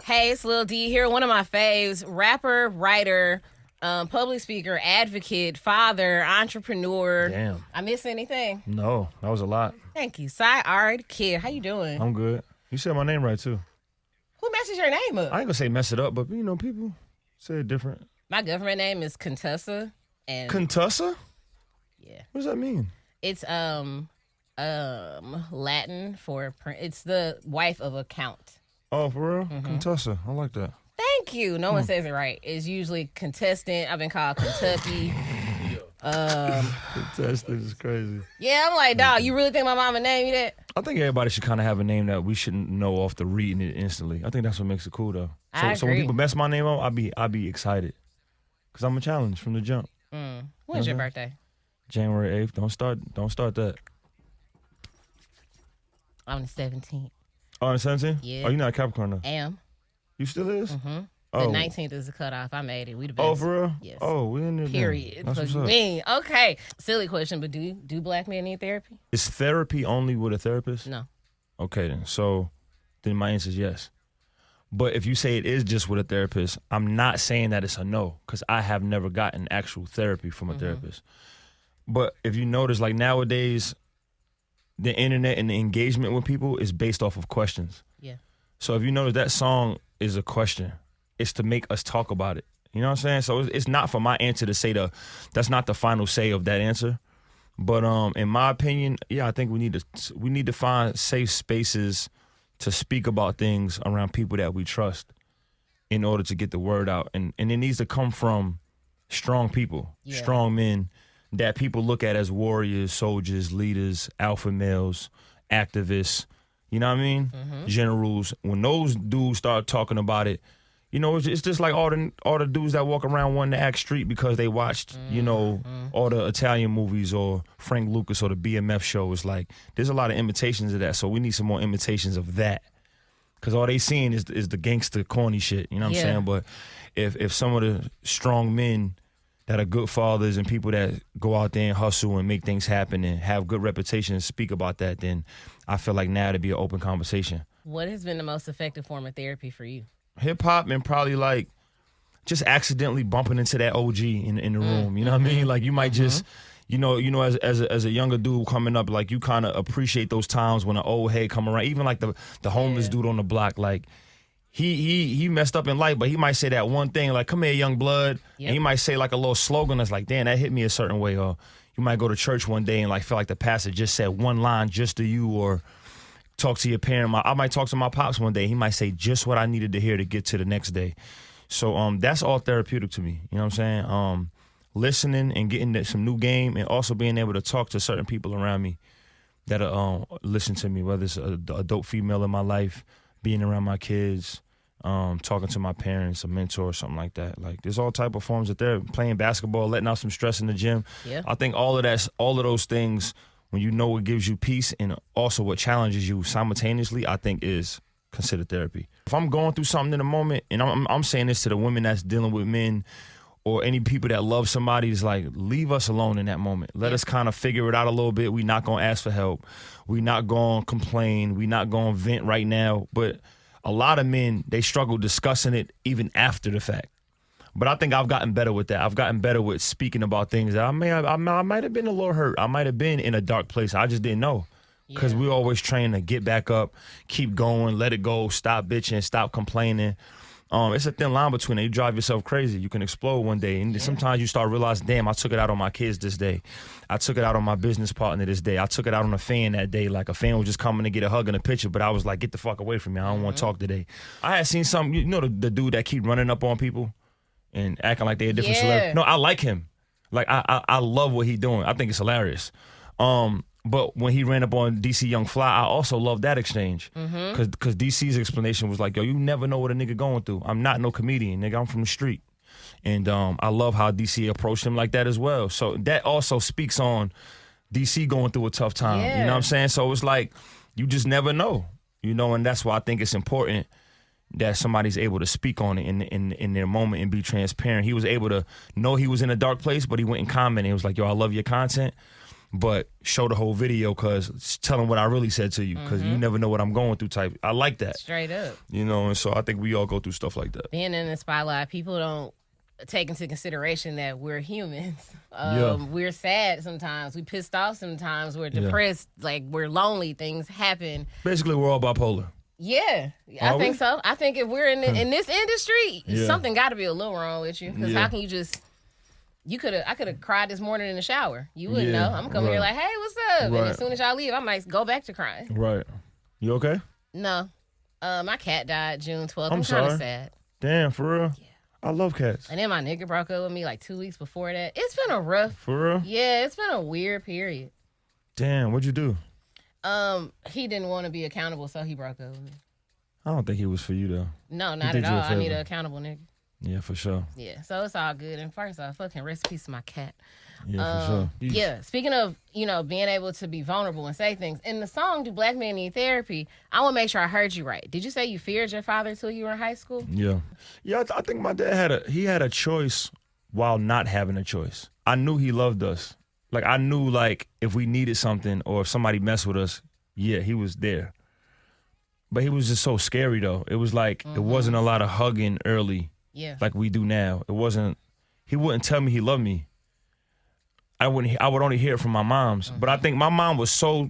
Hey, it's lilD here. One of my faves, rapper, writer, public speaker, advocate, father, entrepreneur. Damn. I miss anything? No, that was a lot. Thank you. Sy Ari Da Kid. How you doing? I'm good. You said my name right, too. Who messes your name up? I ain't gonna say mess it up, but, you know, people say it different. My government name is Contessa. And Contessa? yeah. What does that mean? It's Latin for, it's the wife of a count. Oh, for real? Contessa. I like that. Thank you. No one says it right. It's usually contestant. I've been called Kentucky. Contestant is crazy. Yeah, I'm like, dog, you really think my mama named you that? I think everybody should kind of have a name that we shouldn't know off the reading it instantly. I think that's what makes it cool, though. So when people mess my name up, I be excited. Because I'm a challenge from the jump. When's your birthday? January 8th. Don't start that. On the 17th. Oh, on the 17th? Yeah. Oh, you're not a Capricorn, though? Am. You still is? The Oh. 19th is the cutoff. I made it. We the best. Oh, for real? Yes. Oh, we in there. then. Period. That's what's For up. me. Okay. Silly question, but do black men need therapy? Is therapy only with a therapist? No. Okay, then my answer is yes. But if you say it is just with a therapist, I'm not saying that it's a no, because I have never gotten actual therapy from a therapist. But if you notice, like nowadays, the internet and the engagement with people is based off of questions. Yeah. So if you notice, that song is a question. It's to make us talk about it. You know what I'm saying? So it's not for my answer to say that's not the final say of that answer. But in my opinion, yeah, I think we need to find safe spaces to speak about things around people that we trust in order to get the word out. And it needs to come from strong people, strong men that people look at as warriors, soldiers, leaders, alpha males, activists, you know what I mean? Generals. When those dudes start talking about it, you know, it's just like all the dudes that walk around wanting to act street because they watched, you know, all the Italian movies or Frank Lucas or the BMF show. It's like there's a lot of imitations of that, so we need some more imitations of that. Because all they seeing is the gangster corny shit, you know what I'm saying? But if some of the strong men that are good fathers and people that go out there and hustle and make things happen and have good reputation and speak about that, then I feel like now it'd be an open conversation. What has been the most effective form of therapy for you? Hip hop and probably like just accidentally bumping into that OG in the room. You know what I mean? Like you might just, you know, as a younger dude coming up, like you kind of appreciate those times when an old head come around. Even like the homeless dude on the block, like he messed up in life, but he might say that one thing like, "Come here, young blood," and he might say like a little slogan that's like, "Damn, that hit me a certain way." Or you might go to church one day and like feel like the pastor just said one line just to you, or talk to your parent. I might talk to my pops one day. He might say just what I needed to hear to get to the next day. So that's all therapeutic to me. You know what I'm saying? Listening and getting some new game, and also being able to talk to certain people around me that listen to me, whether it's a dope female in my life, being around my kids, talking to my parents, a mentor or something like that. Like there's all type of forms of therapy. Playing basketball, letting out some stress in the gym. Yeah. I think all of those things, when you know what gives you peace and also what challenges you simultaneously, I think is considered therapy. If I'm going through something in the moment, and I'm saying this to the women that's dealing with men or any people that love somebody, is like, leave us alone in that moment. Let us kind of figure it out a little bit. We're not going to ask for help. We're not going to complain. We're not going to vent right now. But a lot of men, they struggle discussing it even after the fact. But I think I've gotten better with that. I've gotten better with speaking about things that I might have been a little hurt. I might have been in a dark place. I just didn't know. Because we always train to get back up, keep going, let it go, stop bitching, stop complaining. It's a thin line between it. You drive yourself crazy. You can explode one day. And sometimes you start realizing, damn, I took it out on my kids this day. I took it out on my business partner this day. I took it out on a fan that day. Like a fan was just coming to get a hug and a picture, but I was like, get the fuck away from me. I don't want to talk today. I had seen something, you know, the dude that keep running up on people and acting like they're a different celebrity. No, I like him. Like I love what he's doing. I think it's hilarious. But when he ran up on DC Young Fly, I also love that exchange. Because DC's explanation was like, yo, you never know what a nigga going through. I'm not no comedian, nigga. I'm from the street. And I love how DC approached him like that as well. So that also speaks on DC going through a tough time. You know what I'm saying? So it's like, you just never know. You know, and that's why I think it's important that somebody's able to speak on it in their moment and be transparent. He was able to know he was in a dark place, but he went and commented. He was like, yo, I love your content. but show the whole video because tell them what I really said to you because you never know what I'm going through type. I like that. Straight up. You know, and so I think we all go through stuff like that. Being in the spotlight, people don't take into consideration that we're humans. We're sad sometimes. We pissed off sometimes. We're depressed. Like, we're lonely. Things happen. Basically, we're all bipolar. Yeah, I think so. I think if we're in this industry, something got to be a little wrong with you. Because how can you just... I could have cried this morning in the shower. You wouldn't know. I'm coming here like, hey, what's up? And as soon as y'all leave, I might go back to crying. Right. You okay? No. My cat died June 12th. I'm sorry. kind of sad. Damn, for real? Yeah. I love cats. And then my nigga broke up with me like 2 weeks before that. It's been a rough... For real? Yeah, it's been a weird period. Damn, what'd you do? He didn't want to be accountable, so he broke up with me. I don't think he was for you, though. No, not at all. I need an accountable nigga. Yeah, for sure. Yeah, so it's all good. And first off, fucking rest in peace to my cat. Yeah, for sure. Yeah, speaking of, being able to be vulnerable and say things, in the song, Do Black Men Need Therapy, I want to make sure I heard you right. Did you say you feared your father till you were in high school? Yeah. Yeah, I think my dad had a choice while not having a choice. I knew he loved us. Like, I knew, like, if we needed something or if somebody messed with us, yeah, he was there. But he was just so scary, though. It was like, it wasn't a lot of hugging early. Yeah. Like we do now. It wasn't, he wouldn't tell me he loved me. I would only hear it from my moms. But I think my mom was so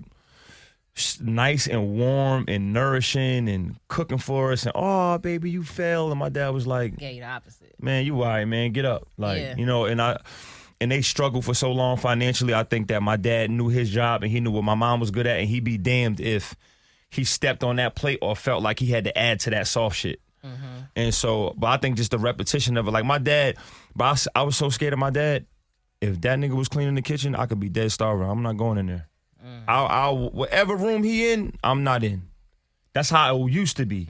nice and warm and nourishing and cooking for us and, oh, baby, you fell. And my dad was like, yeah, you're the opposite. Man, you all right, man, get up. Like, and they struggled for so long financially. I think that my dad knew his job and he knew what my mom was good at, and he'd be damned if he stepped on that plate or felt like he had to add to that soft shit. And so, but I think just the repetition of it, like my dad, but I was so scared of my dad. If that nigga was cleaning the kitchen, I could be dead starving. I'm not going in there. I'll whatever room he in, I'm not in. That's how it used to be.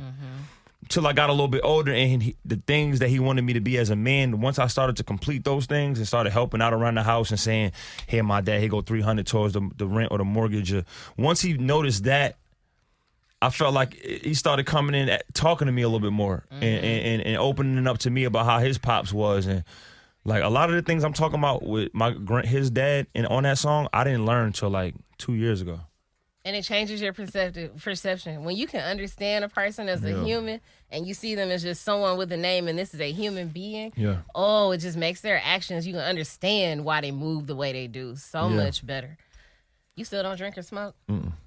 Till I got a little bit older, and the things that he wanted me to be as a man, once I started to complete those things and started helping out around the house and saying, hey, my dad, here go $300 towards the rent or the mortgage. Once he noticed that, I felt like he started coming in, talking to me a little bit more and opening up to me about how his pops was. And like a lot of the things I'm talking about with his dad and on that song, I didn't learn until like 2 years ago. And it changes your perception. When you can understand a person as a human and you see them as just someone with a name and this is a human being, it just makes their actions, you can understand why they move the way they do so much better. You still don't drink or smoke?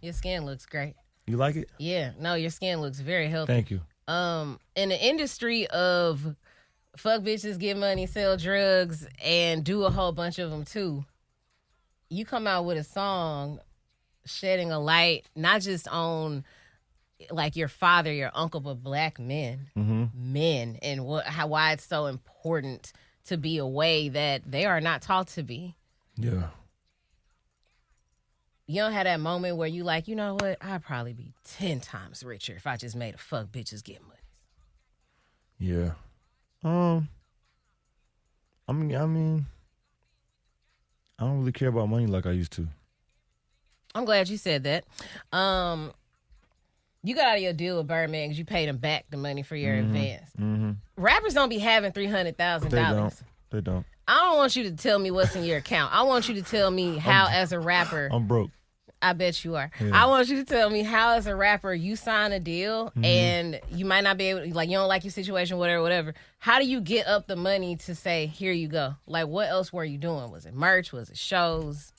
Your skin looks great. You like it? Yeah. No, your skin looks very healthy. Thank you. In the industry of fuck bitches, get money, sell drugs, and do a whole bunch of them too, you come out with a song shedding a light not just on like your father, your uncle, but black men, and why it's so important to be a way that they are not taught to be. Yeah. You don't have that moment where you like, you know what? I'd probably be 10 times richer if I just made a fuck bitches get money. Yeah. I mean, I don't really care about money like I used to. I'm glad you said that. You got out of your deal with Birdman because you paid him back the money for your advance. Rappers don't be having $300,000. They don't. I don't want you to tell me what's in your account. I want you to tell me how, as a rapper... I'm broke. I bet you are. Yeah. I want you to tell me how, as a rapper, you sign a deal and you might not be able to, like, you don't like your situation, whatever. How do you get up the money to say, here you go? Like, what else were you doing? Was it merch? Was it shows?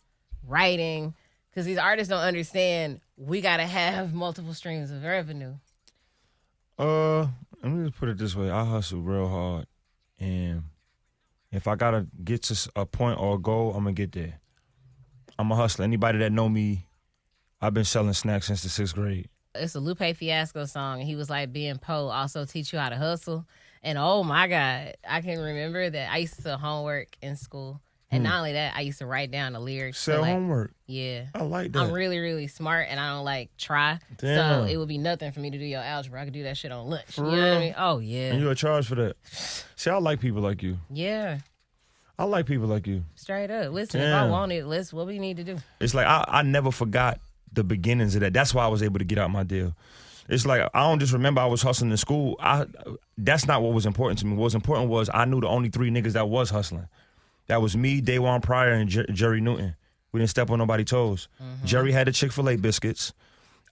Writing? Because these artists don't understand we got to have multiple streams of revenue. Let me just put it this way. I hustle real hard. And if I got to get to a point or a goal, I'm going to get there. I'm a hustler. Anybody that know me, I've been selling snacks since the 6th grade. It's a Lupe Fiasco song, and he was like, being Poe also teach you how to hustle. And oh my God, I can remember that I used to do homework in school. And not only that, I used to write down the lyrics. Sell homework. Yeah. I like that. I'm really, really smart, and I don't like try. Damn. So it would be nothing for me to do your algebra. I could do that shit on lunch. For you know real? what I mean? Oh, yeah. And you a charge for that. See, I like people like you. Yeah. I like people like you. Straight up. Listen, if I want it, what we need to do. It's like I never forgot the beginnings of that. That's why I was able to get out my deal. It's like I don't just remember I was hustling in school. That's not what was important to me. What was important was I knew the only 3 niggas that was hustling. That was me, Daywan Pryor, and Jerry Newton. We didn't step on nobody's toes. Jerry had the Chick-fil-A biscuits.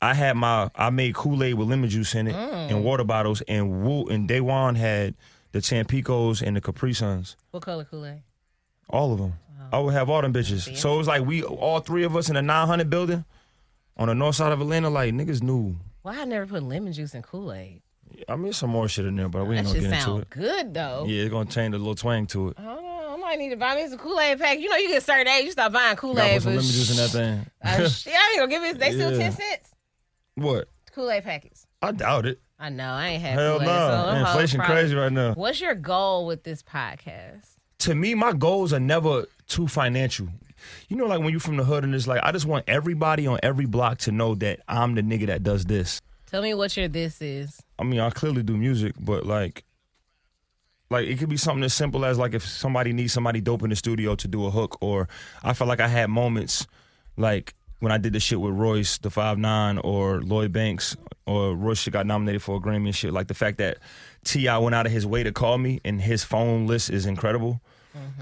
I made Kool-Aid with lemon juice in it and water bottles, and Daywan had the Tampicos and the Capri Suns. What color Kool-Aid? All of them. I would have all them bitches. Fancy. So it was like all three of us in a 900 building on the north side of Atlanta, like niggas knew. Why I never put lemon juice in Kool-Aid? I mean, some more shit in there, but we ain't That gonna shit get into sound it. good though. Yeah, it's gonna change a little twang to it. I don't know. I might need to buy me some Kool-Aid pack. You know, you get a certain age, you start buying Gotta Kool-Aid. put some lemon juice in that thing. Shit, I ain't gonna give it. They still 10 cents. What? Kool-Aid packets. I doubt it. I know. I ain't had Hell Kool-Aid. no. So them hoes Inflation probably- crazy right now. What's your goal with this podcast? To me, my goals are never too financial. You know, like when you from the hood and it's like, I just want everybody on every block to know that I'm the nigga that does this. Tell me what your this is. I mean, I clearly do music, but like it could be something as simple as like if somebody needs somebody dope in the studio to do a hook, or I felt like I had moments like when I did the shit with Royce, the 5'9", or Lloyd Banks, or Royce got nominated for a Grammy and shit. Like the fact that T.I. went out of his way to call me and his phone list is incredible.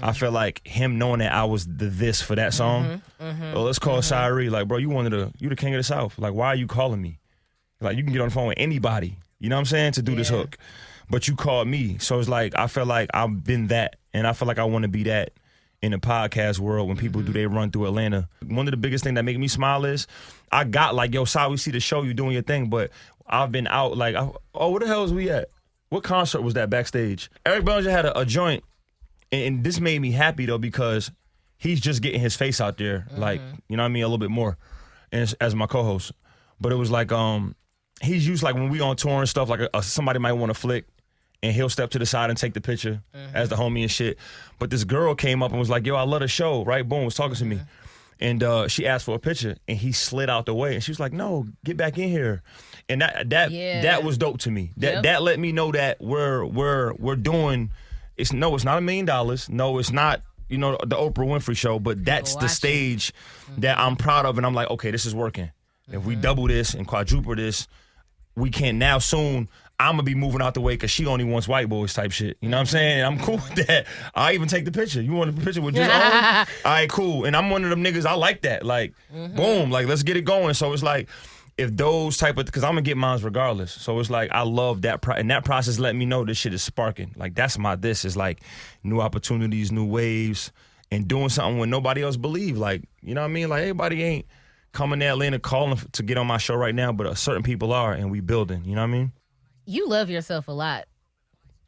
I feel like him knowing that I was the this for that song. Well, let's call Sy Ari. Like, bro, you the king of the South. Like, why are you calling me? Like, you can get on the phone with anybody, you know what I'm saying, to do this hook. But you called me. So it's like, I feel like I've been that. And I feel like I want to be that in the podcast world when people do their run through Atlanta. One of the biggest things that make me smile is I got like, yo, Sy, we see the show, you doing your thing. But I've been out like, oh, where the hell is we at? What concert was that backstage? Eric Bellinger had a joint. And this made me happy, though, because he's just getting his face out there, like, you know what I mean, a little bit more as my co-host. But it was like, he's used, like, when we on tour and stuff, like somebody might want to flick, and he'll step to the side and take the picture as the homie and shit. But this girl came up and was like, yo, I love the show, right? Boom, was talking to me. And she asked for a picture, and he slid out the way. And she was like, no, get back in here. And that was dope to me. That let me know that we're doing... It's not $1 million. No, it's not, the Oprah Winfrey show, but that's the stage that I'm proud of. And I'm like, okay, this is working. If we double this and quadruple this, we can now soon. I'm going to be moving out the way because she only wants white boys type shit. You know what I'm saying? And I'm cool with that. I even take the picture. You want a picture with just on? All right, cool. And I'm one of them niggas, I like that. Like, boom, like, let's get it going. So it's like, if those type of, because I'm going to get mine regardless. So it's like, I love that. And that process let me know this shit is sparking. Like, that's this is like new opportunities, new waves, and doing something when nobody else believe. Like, you know what I mean? Like, everybody ain't coming to Atlanta calling to get on my show right now, but certain people are, and we building. You know what I mean? You love yourself a lot,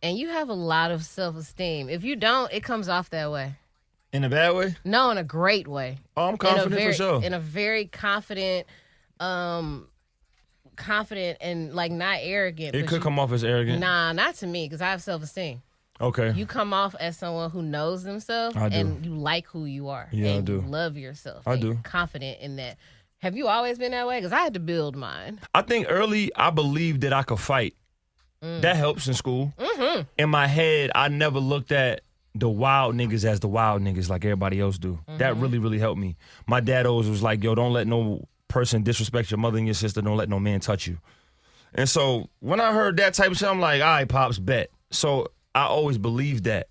and you have a lot of self-esteem. If you don't, it comes off that way. In a bad way? No, in a great way. Oh, I'm confident for sure. In a very confident and like not arrogant. It could come off as arrogant. Nah, not to me, because I have self-esteem. Okay. You come off as someone who knows themselves and you like who you are. Yeah, and I do. You love yourself. I do. You're confident in that. Have you always been that way? Because I had to build mine. I think early I believed that I could fight. That helps in school. In my head, I never looked at the wild niggas as the wild niggas like everybody else do. That really, really helped me. My dad always was like, yo, don't let no person disrespect your mother and your sister. Don't let no man touch you. And so when I heard that type of shit, I'm like, all right, Pops, bet. So I always believed that.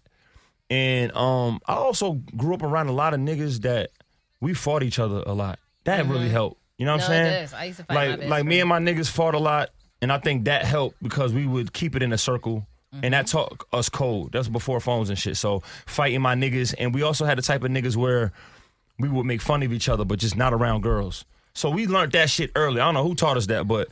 And I also grew up around a lot of niggas that we fought each other a lot. That really helped. You know what I'm saying? It does. I used to fight my best Like friend. me and my niggas fought a lot, and I think that helped because we would keep it in a circle. And that taught us code. That's before phones and shit. So fighting my niggas. And we also had the type of niggas where we would make fun of each other, but just not around girls. So we learned that shit early. I don't know who taught us that, but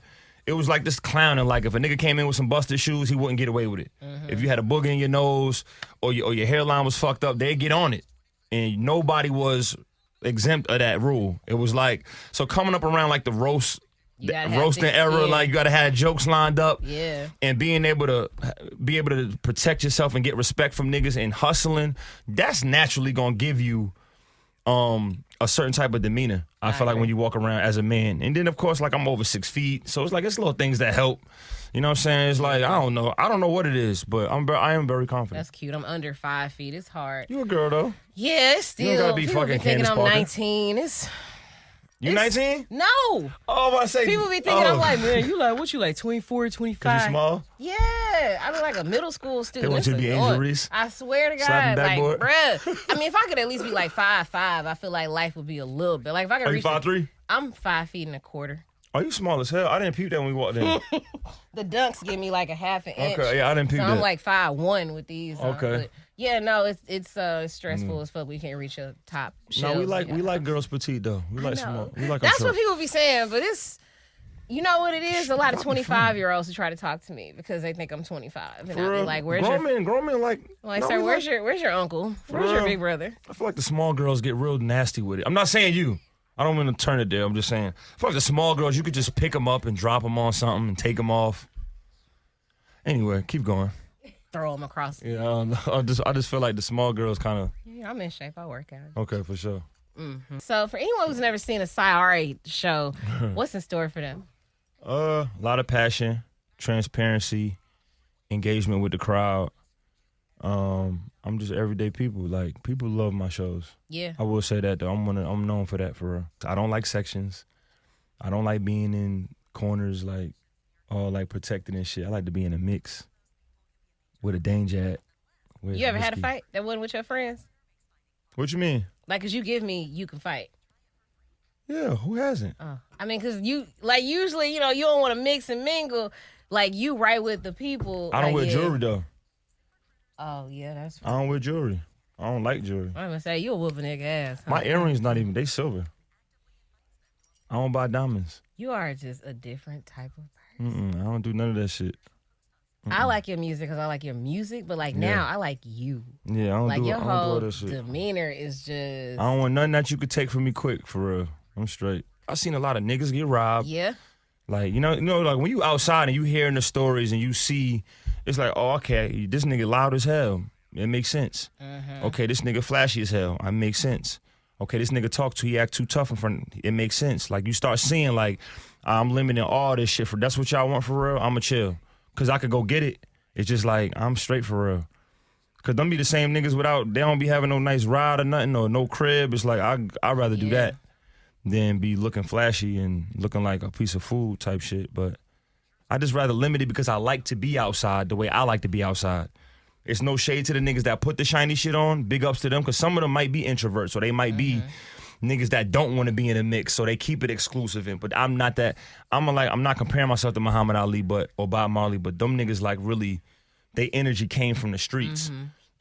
it was like this clowning. Like if a nigga came in with some busted shoes, he wouldn't get away with it. If you had a booger in your nose or your hairline was fucked up, they'd get on it. And nobody was exempt of that rule. It was like, so coming up around like the roasting era, like you gotta have jokes lined up. Yeah. And being able to protect yourself and get respect from niggas and hustling, that's naturally gonna give you a certain type of demeanor. I feel like when you walk around as a man. And then of course, like I'm over 6 feet. So it's like it's little things that help. You know what I'm saying? It's like, I don't know what it is, but I am very confident. That's cute. I'm under 5 feet. It's hard. You a girl though. Yeah, it's still. You don't gotta be people fucking thinking Candace I'm Parker. 19. You 19? No. Oh, I was about to say. People be thinking I'm like, man, you like, what you like, 24, 25? Cause you small? Yeah. I look like a middle school student. They want you to be injuries. I swear to God. Slapping Like, backboard. bruh. I mean, if I could at least be like 5'5", I feel like life would be a little bit. Like, if I could Are you reach 5'3"? I'm 5 feet and a quarter. Oh, you small as hell. I didn't peep that when we walked in. The dunks give me like a half an inch. Okay, yeah, I didn't peep so that. I'm like 5'1" with these. Okay. But yeah, no, it's stressful as fuck. We can't reach a top shelves. No, we like girls petite though. We like small. We like That's what people be saying, but it's, you know what it is? A lot of 25-year-olds who try to talk to me because they think I'm 25. And I be like, where's grown men like sir, where's your uncle? Where's your big brother? I feel like the small girls get real nasty with it. I'm not saying you. I don't want to turn it there. I'm just saying. I feel like the small girls, you could just pick them up and drop them on something and take them off. Anyway, keep going. Throw them across. Yeah, I don't know. I just feel like the small girls kind of. Yeah, I'm in shape. I work out. Okay, for sure. Mm-hmm. So for anyone who's never seen a Sy Ari show, what's in store for them? A lot of passion, transparency, engagement with the crowd. I'm just everyday people. Like, people love my shows. Yeah. I will say that though. I'm known for that, for real. I don't like sections. I don't like being in corners like all like protected and shit. I like to be in a mix with a danger at. You ever had a fight that wasn't with your friends? What you mean? Like, cause you give me, you can fight. Yeah, who hasn't? I mean, cause you like usually, you know, you don't want to mix and mingle. Like, you right with the people. I don't like, wear jewelry though. Oh yeah, that's. I don't wear jewelry. I don't like jewelry. I'm gonna say you a whoop a nigga ass. Huh? My earrings not even, they silver. I don't buy diamonds. You are just a different type of person. I don't do none of that shit. I like your music because I like your music, but like now I like you. Yeah, I don't Like, do your I don't do whole all that shit. demeanor is just. I don't want nothing that you could take from me quick, for real. I'm straight. I seen a lot of niggas get robbed. Yeah. Like, you know, like when you outside and you hearing the stories and you see, it's like, oh, okay, this nigga loud as hell. It makes sense. Okay, this nigga flashy as hell. It makes sense. Okay, this nigga talk too, he act too tough in front. It makes sense. Like, you start seeing, like, I'm limiting all this shit. That's what y'all want for real? I'ma chill. Because I could go get it. It's just like, I'm straight for real. Because them be the same niggas they don't be having no nice ride or nothing or no crib. It's like, I'd rather do that than be looking flashy and looking like a piece of food type shit. But I just rather limit it because I like to be outside the way I like to be outside. It's no shade to the niggas that put the shiny shit on. Big ups to them, because some of them might be introverts, so they might be niggas that don't want to be in a mix, so they keep it exclusive. But I'm not that. I'm not comparing myself to Muhammad Ali or Bob Marley, but them niggas like really, they energy came from the streets.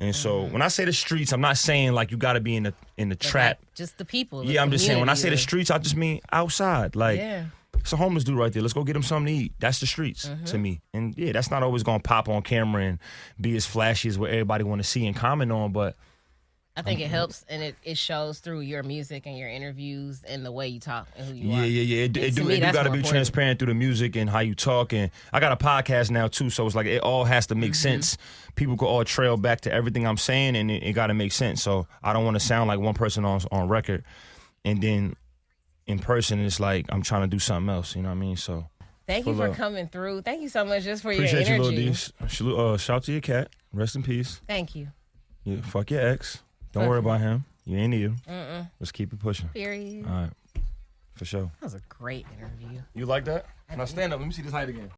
And so when I say the streets, I'm not saying like you got to be in the trap. Just the people. Yeah, I'm just saying when I say the streets, I just mean outside. Like, it's a homeless dude right there. Let's go get him something to eat. That's the streets to me. And yeah, that's not always gonna pop on camera and be as flashy as what everybody want to see and comment on, but I think it helps, and it shows through your music and your interviews and the way you talk and who you are. Yeah. It do got to be transparent through the music and how you talk. And I got a podcast now too, so it's like it all has to make sense. People could all trail back to everything I'm saying, and it got to make sense. So I don't want to sound like one person on record, and then in person it's like I'm trying to do something else. You know what I mean? So thank you for coming through. Thank you so much just for appreciate your energy. You, lilD. Shout to your cat. Rest in peace. Thank you. Yeah, fuck your ex. Don't worry about him. You ain't you. Let's keep it pushing. Period. All right. For sure. That was a great interview. You like that? Now stand up. Let me see this height again.